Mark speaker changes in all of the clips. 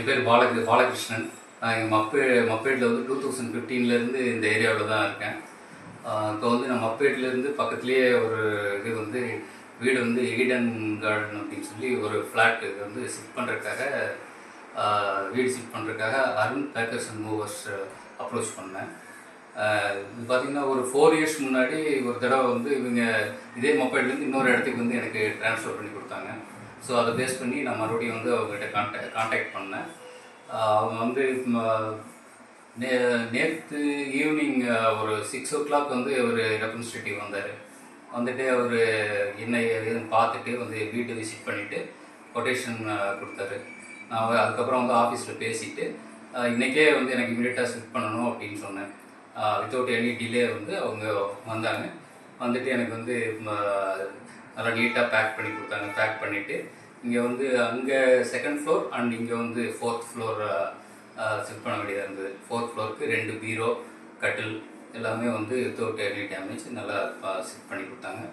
Speaker 1: என் பேர் பாலகிருஷ்ணன். நான் இங்கே மப்பேட்டில் வந்து 2015லேருந்து இந்த ஏரியாவில் தான் இருக்கேன். இப்போ வந்து நான் மப்பேட்லேருந்து பக்கத்துலேயே ஒரு வீடு வந்து ஈடன் கார்டன் அப்படின்னு சொல்லி ஒரு ஃப்ளாட்டு வந்து ஷிஃப்ட் பண்ணுறதுக்காக வீடு ஷிஃப்ட் பண்ணுறதுக்காக Arun packers and movers approach பண்ணேன். இது பார்த்திங்கன்னா ஒரு 4 இயர்ஸ் முன்னாடி ஒரு தடவை வந்து இவங்க இதே மொபைல்லேருந்து இன்னொரு இடத்துக்கு வந்து எனக்கு ட்ரான்ஸ்ஃபர் பண்ணி கொடுத்தாங்க. ஸோ அதை பேஸ் பண்ணி நான் மறுபடியும் வந்து அவங்ககிட்ட கான்டாக்ட் பண்ணேன். அவங்க வந்து நேற்று ஈவினிங் ஒரு 6 o'clock வந்து ஒரு ரெப்ரஸன்டேட்டிவ் வந்தார். வந்துட்டு அவர் என்ன எதுன்னு பார்த்துட்டு வந்து வீட்டை விசிட் பண்ணிவிட்டு கொட்டேஷன் கொடுத்தாரு. நான் அதுக்கப்புறம் வந்து ஆஃபீஸில் பேசிவிட்டு இன்றைக்கே வந்து எனக்கு இமீடியட்டாக ஷிஃப்ட் பண்ணணும் அப்படின்னு சொன்னேன். வித்தவுட் எனி டிலே வந்து அவங்க வந்தாங்க. வந்துட்டு எனக்கு வந்து நல்லா நீட்டாக பேக் பண்ணி கொடுத்தாங்க. பேக் பண்ணிவிட்டு இங்கே வந்து அங்கே 2nd floor அண்ட் இங்கே வந்து 4th floor ஷிஃப்ட் பண்ண வேண்டியதாக இருந்தது. 4th floorக்கு 2 பீரோ கட்டில் எல்லாமே வந்து வித்தவுட் எனி டேமேஜ் நல்லா ஷிஃப்ட் பண்ணி கொடுத்தாங்க.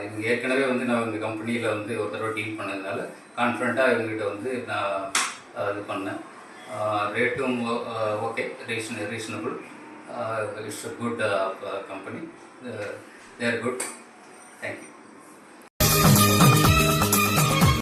Speaker 1: இவங்க ஏற்கனவே வந்து நான் இந்த கம்பெனியில் வந்து ஒரு தடவை டீல் பண்ணதுனால கான்ஃபிடண்ட்டாக இவங்ககிட்ட வந்து நான் இது பண்ணேன். ரேட்டும் okay, reasonable. It's a good company. They are good. Thank you.